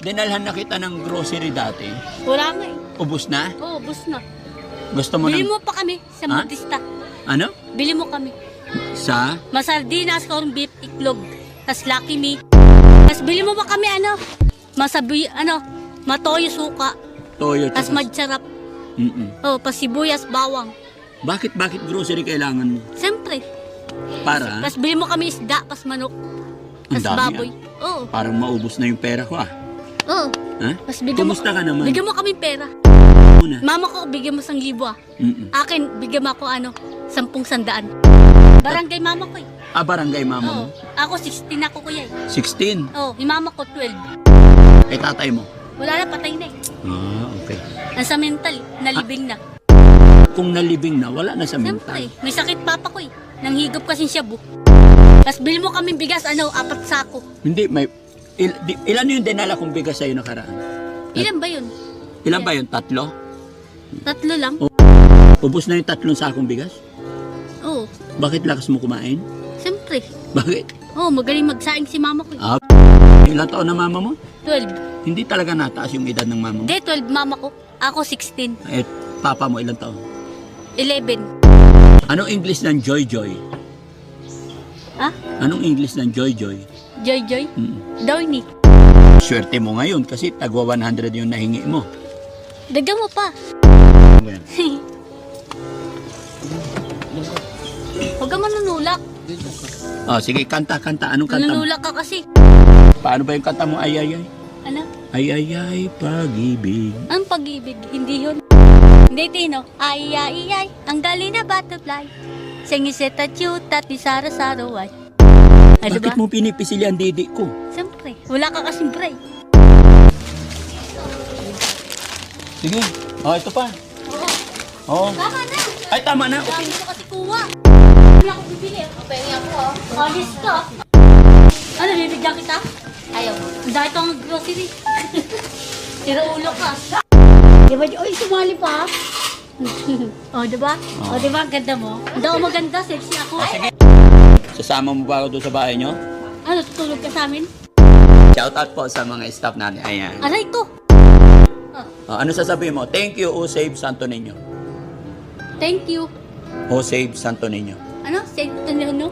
dinalhan na kita ng grocery dati. Wala nga eh. Ubus na? Oo, bus na. Gusto mo Bili ng... mo pa kami sa Ha? Modista. Ano? Bili mo kami. Sa? Masardinas, corn beef, iklog. Tas Lucky Me. Tas bili mo pa kami matoyo suka. Toyo. Tas madsarap. Oh, pasibuyas, bawang. Bakit grocery kailangan mo? Siyempre. Para? Tas bili mo kami isda, pas manok. Ang Tas dami, baboy. Oo. Parang maubos na yung pera ko ah. Oo. Ha? Tas bigyan mo, Kumusta ka naman? bigyan mo kami pera. Muna. Mama ko, bigyan mo 1,000 ah. Akin, bigyan mo ako 10,100. Barangay mama ko eh. Ah, barangay mama Oo. mo? Ako 16 ako kuya eh. 16. Oo, yung mama ko 12. Eh, tatay mo? Wala na, patay na eh. Ah, okay. Nasa mental, nalibing na. Kung nalibing na, wala na sa mental. Siyempre, may sakit papa ko eh. Nanghigop kasi siya bu. Tapos bili mo kami bigas, 4 sako. Hindi, may... ilan yung dinala kong bigas sa'yo nakaraan? Ilan ba yun? Ilan ba yun? 3? 3 lang? Ubus na yung 3 sakong bigas? Oo, Bakit lakas mo kumain? siyempre. Bakit? Oo, magaling magsaing si mama ko eh. Ah, ilang taon na mama mo? 12. Hindi talaga nataas yung edad ng mama mo? Hindi, 12 mama ko. Ako 16. Eh, papa mo ilang taon? 11. Anong English ng Joy Joy? Ha? Anong English ng Joy Joy? Joy Joy? Downy. Swerte mo ngayon kasi tagwa 100 yung nahingi mo. Dagdag mo pa. Ano yan? Huwag ka manunulak. Oh, sige, kanta. Anong kanta mo? Manunulak ka kasi. Paano ba yung kanta mo? Ay, ay, ay. Ano? Ay, ay, ay, pag-ibig. Ang pag-ibig, hindi yun. Hindi, Tino. Ay, ay, ay, ang galing na butterfly. Singiset at cute at ni Sara-Saraway. Ay, Bakit diba? mo pinipisili ang didi ko? Siyempre, wala ka kasing break. Sige. Oh, ito pa. Oo. Oh. Tama na. Ay, tama na. Dami mo kasi kuha. Wala akong bibili. Pengi ako Alis ka. Ano, bibigyan kita? Ayaw. Dahil ito ang grocery. Tira ulo ka. Diba? Oy, sumali pa. Diba? Diba? Ang ganda mo. Hindi ako maganda. Sexy ako. Sige. Sasama mo ba ako doon sa bahay nyo? Ano, tutulog ka sa amin? Shout out po sa mga staff natin. Ayan. Aray ko. Oh, ano sasabihin mo? Thank you, O Save Santo Niño. Thank you. O Save Santo Niño. Ano? Say, ano?